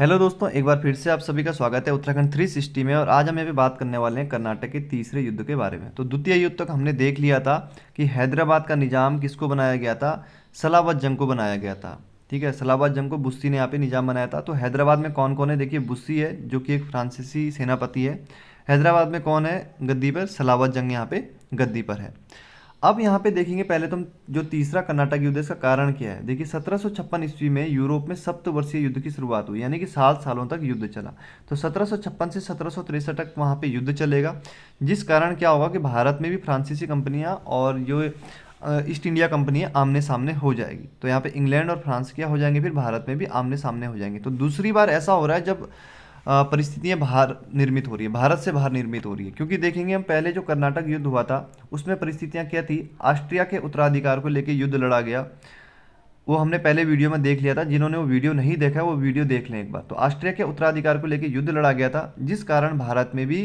Hello दोस्तों, एक बार फिर से आप सभी का स्वागत है उत्तराखंड 360 में। और आज हम यहाँ पे बात करने वाले हैं कर्नाटक के तीसरे युद्ध के बारे में। तो द्वितीय युद्ध तक हमने देख लिया था कि हैदराबाद का निज़ाम किसको बनाया गया था। सलावत जंग को बनाया गया था। ठीक है, सलावत जंग को बुस्सी ने यहाँ पे निज़ाम बनाया था। तो हैदराबाद में कौन कौन है, देखिए बुस्सी है जो कि एक फ्रांसीसी सेनापति है। हैदराबाद में कौन है गद्दी पर, सलावत जंग यहाँ पे गद्दी पर है। अब यहाँ पे देखेंगे पहले तो हम जो तीसरा कर्नाटक युद्ध है इसका कारण क्या है। देखिए 1756 ईस्वी में यूरोप में सप्तवर्षीय युद्ध की शुरुआत हुई, यानी कि 7 सालों तक युद्ध चला। तो 1756 से 1763 तक वहाँ पे युद्ध चलेगा, जिस कारण क्या होगा कि भारत में भी फ्रांसीसी कंपनियाँ और जो ईस्ट इंडिया कंपनी है आमने सामने हो जाएगी। तो यहाँ पे इंग्लैंड और फ्रांस क्या हो जाएंगे, फिर भारत में भी आमने सामने हो जाएंगे। तो दूसरी बार ऐसा हो रहा है जब परिस्थितियां बाहर निर्मित हो रही है, भारत से बाहर निर्मित हो रही है। क्योंकि देखेंगे हम पहले जो कर्नाटक युद्ध हुआ था उसमें परिस्थितियां क्या थी, ऑस्ट्रिया के उत्तराधिकार को लेकर युद्ध लड़ा गया। वो हमने पहले वीडियो में देख लिया था, जिन्होंने वो वीडियो नहीं देखा है वो वीडियो देख लें एक बार। तो ऑस्ट्रिया के उत्तराधिकार को लेकर युद्ध लड़ा गया था, जिस कारण भारत में भी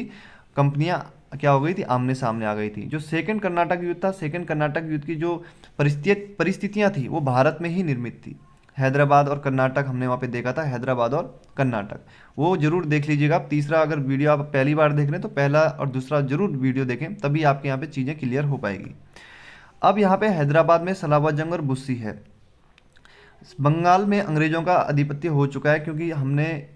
कंपनियां क्या हो गई थी, आमने सामने आ गई थी। जो सेकंड कर्नाटक युद्ध था, सेकंड कर्नाटक युद्ध की जो परिस्थितियां थी वो भारत में ही निर्मित थी। हैदराबाद और कर्नाटक हमने वहाँ पे देखा था, हैदराबाद और कर्नाटक। वो जरूर देख लीजिएगा आप। तीसरा अगर वीडियो आप पहली बार देख रहे हैं तो पहला और दूसरा जरूर वीडियो देखें, तभी आपके यहाँ पे चीज़ें क्लियर हो पाएगी। अब यहाँ पे हैदराबाद में सलावा जंग और बुस्सी है। बंगाल में अंग्रेजों का आधिपत्य हो चुका है, क्योंकि हमने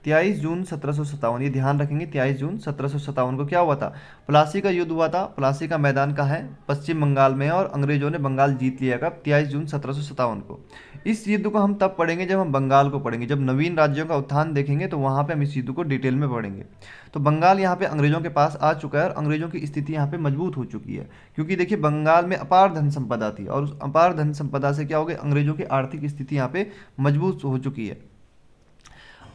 23 जून 1757, ये ध्यान रखेंगे, 23 जून 1757 को क्या हुआ था, प्लासी का युद्ध हुआ था। प्लासी का मैदान कहाँ है, पश्चिम बंगाल में है, और अंग्रेजों ने बंगाल जीत लिया कब, 23 जून 1757 को। इस युद्ध को हम तब पढ़ेंगे जब हम बंगाल को पढ़ेंगे, जब नवीन राज्यों का उत्थान देखेंगे तो वहाँ पे हम इस युद्ध को डिटेल में पढ़ेंगे। तो बंगाल यहाँ पे अंग्रेजों के पास आ चुका है और अंग्रेजों की स्थिति यहाँ पे मजबूत हो चुकी है। क्योंकि देखिए बंगाल में अपार धन संपदा थी, और उस अपार धन संपदा से क्या हो गया, अंग्रेजों की आर्थिक स्थिति यहाँ पे मजबूत हो चुकी है।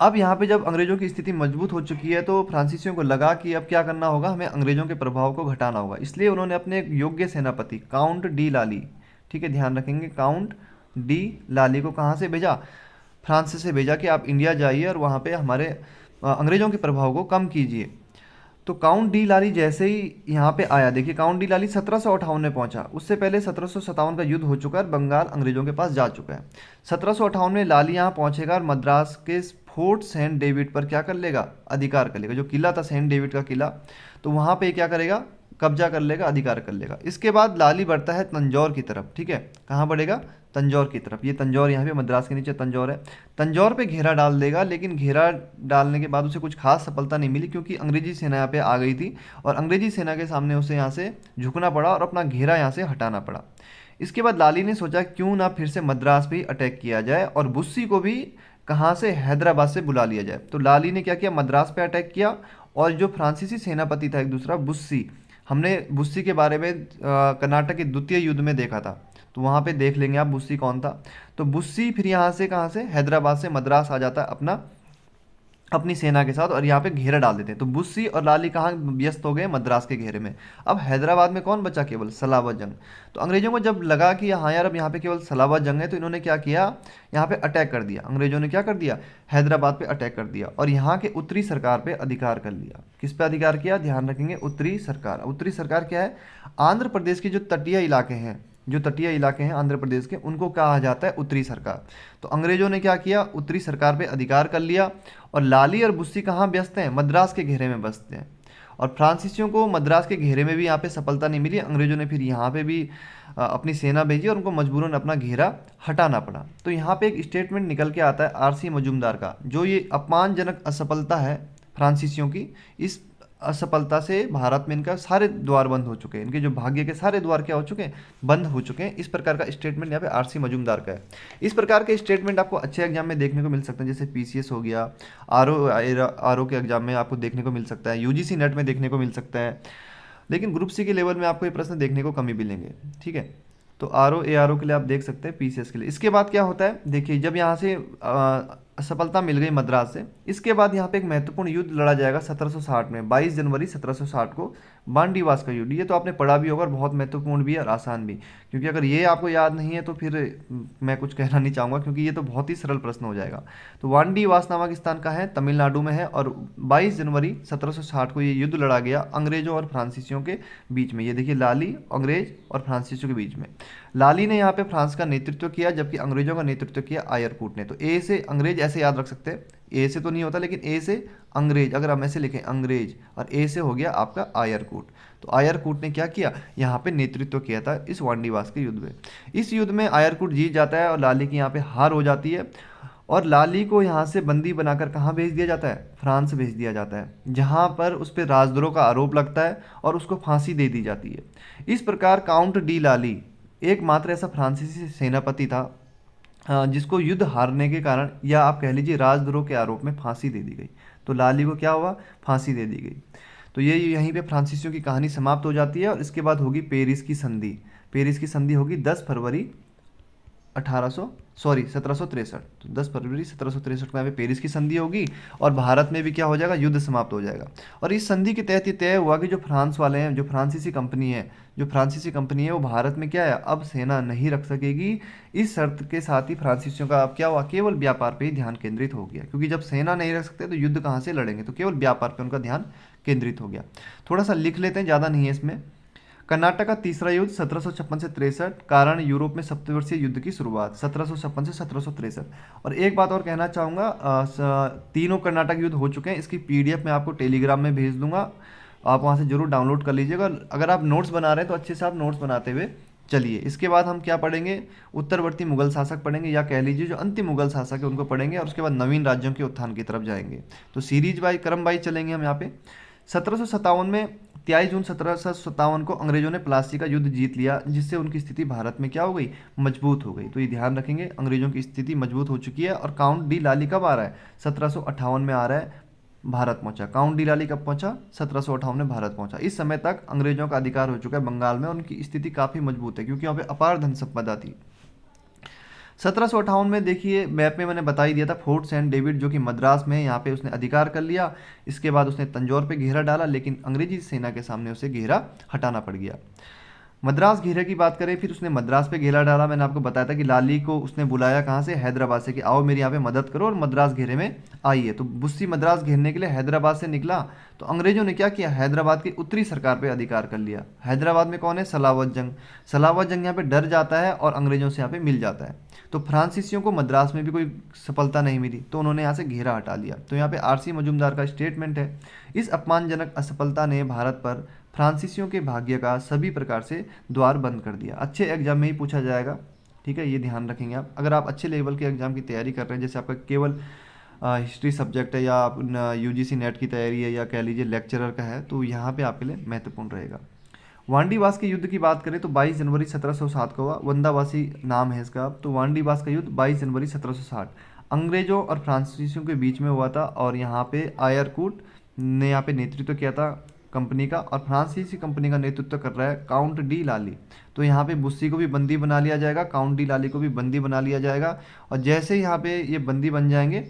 अब यहाँ पे जब अंग्रेजों की स्थिति मजबूत हो चुकी है तो फ्रांसीसियों को लगा कि अब क्या करना होगा, हमें अंग्रेजों के प्रभाव को घटाना होगा। इसलिए उन्होंने अपने एक योग्य सेनापति काउंट डी लाली, ठीक है ध्यान रखेंगे, काउंट डी लाली को कहाँ से भेजा, फ्रांस से भेजा कि आप इंडिया जाइए और वहाँ पे हमारे अंग्रेजों के प्रभाव को कम कीजिए। तो काउंट डी लाली जैसे ही यहाँ पे आया, देखिए काउंट डी लाली 1758 में पहुंचा। उससे पहले 1757 का युद्ध हो चुका है, बंगाल अंग्रेजों के पास जा चुका है। 1758 में लाली यहाँ पहुंचेगा और मद्रास के फोर्ट सेंट डेविड पर क्या कर लेगा, अधिकार कर लेगा। जो किला था सेंट डेविड का किला, तो वहाँ पे क्या करेगा, कब्जा कर लेगा, अधिकार कर लेगा। इसके बाद लाली बढ़ता है तंजौर की तरफ, ठीक है, कहाँ बढ़ेगा, तंजौर की तरफ। ये तंजौर यहाँ पे मद्रास के नीचे तंजौर है। तंजौर पे घेरा डाल देगा, लेकिन घेरा डालने के बाद उसे कुछ खास सफलता नहीं मिली, क्योंकि अंग्रेजी सेना यहाँ पे आ गई थी और अंग्रेजी सेना के सामने उसे यहाँ से झुकना पड़ा और अपना घेरा यहाँ से हटाना पड़ा। इसके बाद लाली ने सोचा क्यों ना फिर से मद्रास पे ही अटैक किया जाए और बुस्सी को भी कहाँ से, हैदराबाद से बुला लिया जाए। तो लाली ने क्या किया, मद्रास पे अटैक किया। और जो फ्रांसीसी सेनापति था एक दूसरा, बुस्सी, हमने बुस्सी के बारे में कर्नाटक के द्वितीय युद्ध में देखा था, तो वहाँ पे देख लेंगे आप बुस्सी कौन था। तो बुस्सी फिर यहाँ से कहाँ से, हैदराबाद से मद्रास आ जाता है अपनी सेना के साथ, और यहाँ पे घेरा डाल देते हैं। तो बुस्सी और लाली कहाँ व्यस्त हो गए, मद्रास के घेरे में। अब हैदराबाद में कौन बचा, केवल सलावत जंग। तो अंग्रेजों को जब लगा कि हाँ यार अब यहाँ पे केवल सलावत जंग है, तो इन्होंने क्या किया, यहाँ पे अटैक कर दिया। अंग्रेजों ने क्या कर दिया, हैदराबाद पे अटैक कर दिया और यहाँ के उत्तरी सरकार पे अधिकार कर लिया। किस पे अधिकार किया, ध्यान रखेंगे, उत्तरी सरकार। उत्तरी सरकार क्या है, आंध्र प्रदेश के जो तटीय इलाके हैं, जो तटीय इलाके हैं आंध्र प्रदेश के, उनको कहा जाता है उत्तरी सरकार। तो अंग्रेजों ने क्या किया, उत्तरी सरकार पे अधिकार कर लिया। और लाली और बुस्सी कहाँ व्यस्त हैं, मद्रास के घेरे में बसते हैं। और फ्रांसीसियों को मद्रास के घेरे में भी यहाँ पे सफलता नहीं मिली। अंग्रेजों ने फिर यहाँ पे भी अपनी सेना भेजी और उनको मजबूरन अपना घेरा हटाना पड़ा। तो यहाँ पे एक स्टेटमेंट निकल के आता है आरसी मजूमदार का, जो ये अपमानजनक असफलता है फ्रांसीसियों की, इस असफलता से भारत में इनका सारे द्वार बंद हो चुके हैं, इनके जो भाग्य के सारे द्वार क्या हो चुके हैं, बंद हो चुके हैं। इस प्रकार का स्टेटमेंट यहाँ पे आरसी मजूमदार का है। इस प्रकार के स्टेटमेंट आपको अच्छे एग्जाम में देखने को मिल सकते हैं, जैसे पीसीएस हो गया, आरओ के एग्जाम में आपको देखने को मिल सकता है, यूजीसी नेट में देखने को मिल सकता है। लेकिन ग्रुप सी के लेवल में आपको ये प्रश्न देखने को कम ही मिलेंगे, ठीक है। तो आरओ के लिए आप देख सकते हैं, पीसीएस के लिए। इसके बाद क्या होता है, देखिए जब यहाँ से सफलता मिल गई मद्रास से, इसके बाद यहाँ पे एक महत्वपूर्ण युद्ध लड़ा जाएगा 1760 में, 22 जनवरी 1760 को, बांडीवास का युद्ध। ये तो आपने पढ़ा भी होगा और बहुत महत्वपूर्ण भी है और आसान भी, क्योंकि अगर ये आपको याद नहीं है तो फिर मैं कुछ कहना नहीं चाहूँगा, क्योंकि ये तो बहुत ही सरल प्रश्न हो जाएगा। तो वांडीवास नामक स्थान का है, तमिलनाडु में है, और 22 जनवरी 1760 को ये युद्ध लड़ा गया अंग्रेजों और फ्रांसीसियों के बीच में। ये देखिए लाली, अंग्रेज और फ्रांसीसियों के बीच में। लाली ने यहाँ पे फ्रांस का नेतृत्व किया, जबकि अंग्रेजों का नेतृत्व किया आयरकूट ने। तो ए से अंग्रेज ऐसे याद रख सकते हैं, ए से तो नहीं होता, लेकिन ए से अंग्रेज, अगर हम ऐसे लिखें अंग्रेज, और ए से हो गया आपका आयरकूट। तो आयरकूट ने क्या किया, यहाँ पे नेतृत्व किया था इस वांडीवास के युद्ध में। इस युद्ध में आयरकूट जीत जाता है और लाली की यहाँ पे हार हो जाती है, और लाली को यहाँ से बंदी बनाकर कहाँ भेज दिया जाता है, फ्रांस भेज दिया जाता है, जहाँ पर उस पर राजद्रोह का आरोप लगता है और उसको फांसी दे दी जाती है। इस प्रकार काउंट डी लाली एकमात्र ऐसा फ्रांसीसी सेनापति था जिसको युद्ध हारने के कारण, या आप कह लीजिए राजद्रोह के आरोप में फांसी दे दी गई। तो लाली को क्या हुआ, फांसी दे दी गई। तो ये यहीं पे फ्रांसीसियों की कहानी समाप्त हो जाती है, और इसके बाद होगी पेरिस की संधि। पेरिस की संधि होगी 10 फरवरी 1763। तो 10 फरवरी 1763 को यहाँ पे पेरिस की संधि होगी, और भारत में भी क्या हो जाएगा, युद्ध समाप्त हो जाएगा। और इस संधि के तहत ये तय हुआ कि जो फ्रांस वाले हैं, जो फ्रांसीसी कंपनी है वो भारत में क्या है, अब सेना नहीं रख सकेगी। इस शर्त के साथ ही फ्रांसीसियों का अब क्या हुआ, केवल व्यापार पे ही ध्यान केंद्रित हो गया, क्योंकि जब सेना नहीं रख सकते तो युद्ध कहाँ से लड़ेंगे, तो केवल व्यापार पे उनका ध्यान केंद्रित हो गया। थोड़ा सा लिख लेते हैं, ज़्यादा नहीं है इसमें। कर्नाटक का तीसरा युद्ध 1756 से 63, कारण यूरोप में सप्तवर्षीय युद्ध की शुरुआत 1756 से 1763। और एक बात और कहना चाहूँगा, तीनों कर्नाटक युद्ध हो चुके हैं, इसकी पीडीएफ मैं आपको टेलीग्राम में भेज दूंगा, आप वहाँ से जरूर डाउनलोड कर लीजिएगा। अगर आप नोट्स बना रहे हैं तो अच्छे से आप नोट्स बनाते हुए चलिए। इसके बाद हम क्या पढ़ेंगे, उत्तरवर्ती मुगल शासक पढ़ेंगे, या कह लीजिए जो अंतिम मुगल शासक है उनको पढ़ेंगे, और उसके बाद नवीन राज्यों के उत्थान की तरफ जाएंगे। तो सीरीज बाई क्रम बाई चलेंगे हम यहाँ पे। 1757 में 23 जून 1757 को अंग्रेजों ने प्लासी का युद्ध जीत लिया, जिससे उनकी स्थिति भारत में क्या हो गई, मजबूत हो गई। तो ये ध्यान रखेंगे, अंग्रेजों की स्थिति मजबूत हो चुकी है। और काउंट डी लाली कब आ रहा है, 1758 में आ रहा है, भारत पहुंचा। काउंट डी लाली कब पहुंचा, 1758 में भारत पहुंचा। इस समय तक अंग्रेजों का अधिकार हो चुका है बंगाल में, उनकी स्थिति काफ़ी मजबूत है, क्योंकि यहाँ पे अपार धन संपदा थी। 1758 में देखिए मैप में मैंने बता ही दिया था, फोर्ट सेंट डेविड जो कि मद्रास में है, यहाँ पे उसने अधिकार कर लिया। इसके बाद उसने तंजौर पे घेरा डाला, लेकिन अंग्रेजी सेना के सामने उसे घेरा हटाना पड़ गया। मद्रास घेरे की बात करें, फिर उसने मद्रास पे घेरा डाला। मैंने आपको बताया था कि लाली को उसने बुलाया कहाँ से, हैदराबाद से, कि आओ मेरी यहाँ पे मदद करो और मद्रास घेरे में आइए। तो बुस्सी मद्रास घेरने के लिए हैदराबाद से निकला, तो अंग्रेजों ने क्या किया, हैदराबाद की उत्तरी सरकार पे अधिकार कर लिया। हैदराबाद में कौन है, सलावत जंग। सलावत जंग यहाँ पे डर जाता है और अंग्रेजों से यहाँ पे मिल जाता है। तो फ्रांसीसियों को मद्रास में भी कोई सफलता नहीं मिली, तो उन्होंने यहाँ से घेरा हटा लिया। तो यहाँ पे आरसी मजूमदार का स्टेटमेंट है, इस अपमानजनक असफलता ने भारत पर फ्रांसीसियों के भाग्य का सभी प्रकार से द्वार बंद कर दिया। अच्छे एग्जाम में ही पूछा जाएगा, ठीक है, ये ध्यान रखेंगे आप। अगर आप अच्छे लेवल के एग्जाम की तैयारी कर रहे हैं, जैसे आपका केवल हिस्ट्री सब्जेक्ट है, या आप यूजीसी नेट की तैयारी है, या कह लीजिए लेक्चरर का है, तो यहाँ पे आपके लिए महत्वपूर्ण रहेगा। वांडीवास के युद्ध की बात करें तो 22 जनवरी 1760 को हुआ। वंदावासी नाम है इसका। तो वांडीवास का युद्ध 22 जनवरी 1760 अंग्रेजों और फ्रांसीसियों के बीच में हुआ था, और यहाँ पे आयरकूट ने यहाँ पे नेतृत्व किया था कंपनी का, और फ्रांसीसी कंपनी का नेतृत्व कर रहा है काउंट डी लाली। तो यहाँ पे बुस्सी को भी बंदी बना लिया जाएगा, काउंट डी लाली को भी बंदी बना लिया जाएगा, और जैसे यहाँ पे ये बंदी बन जाएंगे,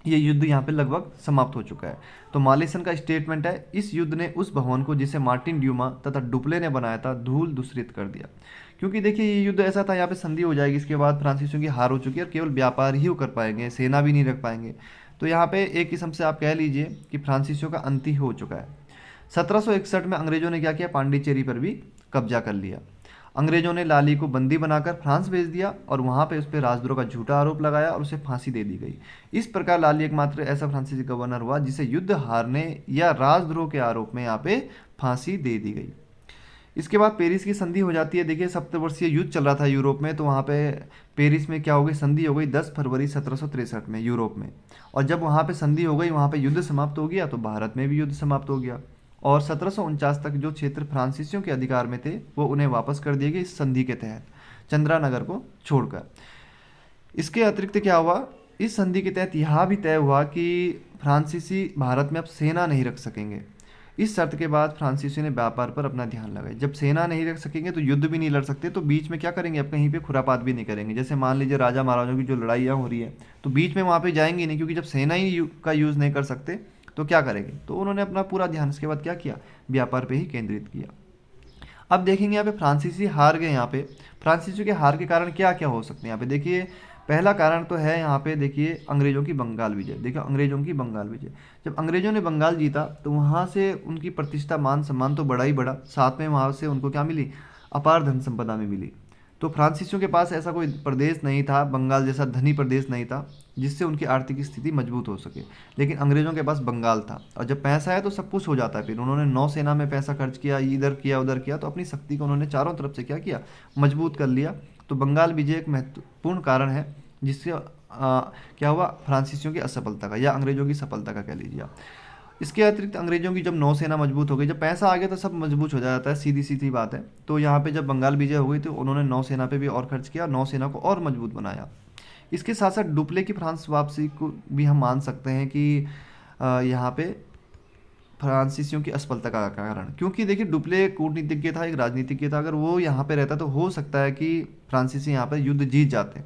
ये युद्ध यहाँ पे लगभग समाप्त हो चुका है। तो मालेसन का स्टेटमेंट है, इस युद्ध ने उस भवन को जिसे मार्टिन ड्यूमा तथा डुप्ले ने बनाया था धूल दूसरित कर दिया। क्योंकि देखिए ये युद्ध ऐसा था, यहाँ पे संधि हो जाएगी, इसके बाद फ्रांसीसियों की हार हो चुकी है, और केवल व्यापार ही वो कर पाएंगे, सेना भी नहीं रख पाएंगे। तो यहाँ पे एक किस्म से आप कह लीजिए कि फ्रांसीसियों का अंत ही हो चुका है। 1761 में अंग्रेजों ने क्या किया, पांडिचेरी पर भी कब्जा कर लिया। अंग्रेजों ने लाली को बंदी बनाकर फ्रांस भेज दिया, और वहाँ पे उस पर राजद्रोह का झूठा आरोप लगाया और उसे फांसी दे दी गई। इस प्रकार लाली एकमात्र ऐसा फ्रांसीसी गवर्नर हुआ जिसे युद्ध हारने या राजद्रोह के आरोप में यहाँ पे फांसी दे दी गई। इसके बाद पेरिस की संधि हो जाती है। देखिए सप्तवर्षीय युद्ध चल रहा था यूरोप में, तो वहाँ पे पेरिस में क्या हो गई, संधि हो गई 10 फरवरी 1763 में यूरोप में। और जब वहाँ पे संधि हो गई, वहाँ पे युद्ध समाप्त हो गया, तो भारत में भी युद्ध समाप्त हो गया। और 1749 तक जो क्षेत्र फ्रांसीसियों के अधिकार में थे वो उन्हें वापस कर दिए गए इस संधि के तहत, चंद्रानगर को छोड़कर। इसके अतिरिक्त क्या हुआ, इस संधि के तहत यह भी तय हुआ कि फ्रांसीसी भारत में अब सेना नहीं रख सकेंगे। इस शर्त के बाद फ्रांसीसी ने व्यापार पर अपना ध्यान लगाया। जब सेना नहीं रख सकेंगे तो युद्ध भी नहीं लड़ सकते, तो बीच में क्या करेंगे, अब कहीं पे खुरापात भी नहीं करेंगे। जैसे मान लीजिए राजा महाराजाओं की जो लड़ाइयाँ हो रही है, तो बीच में वहाँ पे जाएंगे नहीं, क्योंकि जब सेना ही का यूज़ नहीं कर सकते तो क्या करेंगे। तो उन्होंने अपना पूरा ध्यान इसके बाद क्या किया, व्यापार पे ही केंद्रित किया। अब देखेंगे यहाँ पे फ्रांसीसी हार गए। यहाँ पे फ्रांसीसी के हार के कारण क्या क्या हो सकते हैं। यहाँ पे देखिए पहला कारण तो है यहाँ पे देखिए अंग्रेजों की बंगाल विजय। देखिए अंग्रेजों की बंगाल विजय, जब अंग्रेजों ने बंगाल जीता तो वहाँ से उनकी प्रतिष्ठा मान सम्मान तो बढ़ा ही बढ़ा, साथ में वहाँ से उनको क्या मिली, अपार धन संपदा में मिली। तो फ्रांसीसियों के पास ऐसा कोई प्रदेश नहीं था, बंगाल जैसा धनी प्रदेश नहीं था जिससे उनकी आर्थिक स्थिति मजबूत हो सके। लेकिन अंग्रेज़ों के पास बंगाल था, और जब पैसा है तो सब कुछ हो जाता है। फिर उन्होंने नौसेना में पैसा खर्च किया, इधर किया उधर किया, तो अपनी शक्ति को उन्होंने चारों तरफ से क्या किया, मजबूत कर लिया। तो बंगाल विजय एक महत्वपूर्ण कारण है जिससे क्या हुआ, फ्रांसीसियों की असफलता का या अंग्रेजों की सफलता का कह लीजिए आप। इसके अतिरिक्त अंग्रेजों की जब नौसेना मजबूत हो गई, जब पैसा आ गया तो सब मजबूत हो जाता है, सीधी सीधी बात है। तो यहाँ पे जब बंगाल विजय हो गई तो उन्होंने नौसेना पे भी और खर्च किया, नौसेना को और मजबूत बनाया। इसके साथ साथ डुप्ले की फ्रांस वापसी को भी हम मान सकते हैं कि यहाँ पे फ्रांसीसियों की असफलता का कारण, क्योंकि देखिए डुप्ले कूटनीतिज्ञ था, एक राजनीतिज्ञ था। अगर वो यहाँ पे रहता तो हो सकता है कि फ्रांसीसी यहाँ पर युद्ध जीत जाते,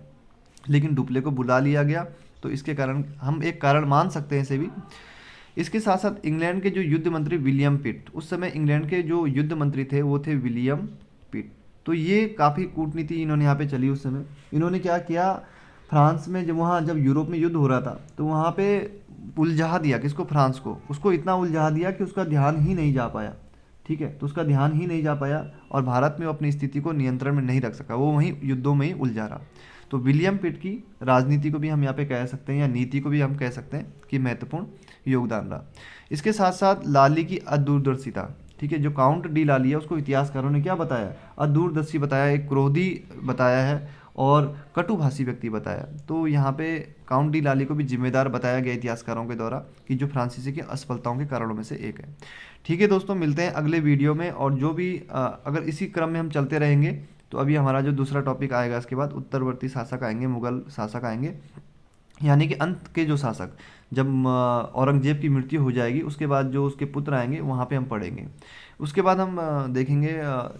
लेकिन डुप्ले को बुला लिया गया। तो इसके कारण हम एक कारण मान सकते हैं इसे भी। इसके साथ साथ इंग्लैंड के जो युद्ध मंत्री विलियम पिट, उस समय इंग्लैंड के जो युद्ध मंत्री थे वो थे विलियम पिट। तो ये काफ़ी कूटनीति इन्होंने यहाँ पे चली उस समय। इन्होंने क्या किया, फ्रांस में जब वहाँ जब यूरोप में युद्ध हो रहा था तो वहाँ पे उलझा दिया, किसको, फ्रांस को। उसको इतना उलझा दिया कि उसका ध्यान ही नहीं जा पाया, ठीक है। तो उसका ध्यान ही नहीं जा पाया और भारत में वो अपनी स्थिति को नियंत्रण में नहीं रख सका, वो वहीं युद्धों में ही उलझा रहा। तो विलियम पिट की राजनीति को भी हम यहाँ पे कह सकते हैं, या नीति को भी हम कह सकते हैं कि महत्वपूर्ण योगदान रहा। इसके साथ साथ लाली की अदूरदर्शिता, ठीक है, जो काउंट डी लाली है उसको इतिहासकारों ने क्या बताया, अदूरदर्शी बताया, एक क्रोधी बताया है और कटुभाषी व्यक्ति बताया। तो यहाँ पे काउंट डी लाली को भी जिम्मेदार बताया गया इतिहासकारों के द्वारा कि जो फ्रांसीसी की असफलताओं के कारणों में से एक है। ठीक है दोस्तों, मिलते हैं अगले वीडियो में। और जो भी अगर इसी क्रम में हम चलते रहेंगे तो अभी हमारा जो दूसरा टॉपिक आएगा, इसके बाद उत्तरवर्ती शासक आएंगे, मुगल शासक आएंगे, यानी कि अंत के जो शासक, जब औरंगजेब की मृत्यु हो जाएगी उसके बाद जो उसके पुत्र आएंगे वहाँ पे हम पढ़ेंगे। उसके बाद हम देखेंगे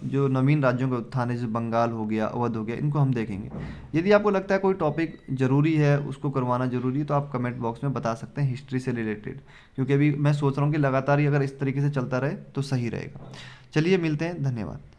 जो नवीन राज्यों का उत्थान है, जैसे बंगाल हो गया, अवध हो गया, इनको हम देखेंगे। यदि आपको लगता है कोई टॉपिक ज़रूरी है, उसको करवाना ज़रूरी है, तो आप कमेंट बॉक्स में बता सकते हैं हिस्ट्री से रिलेटेड, क्योंकि अभी मैं सोच रहा हूँ कि लगातार ही अगर इस तरीके से चलता रहे तो सही रहेगा। चलिए मिलते हैं, धन्यवाद।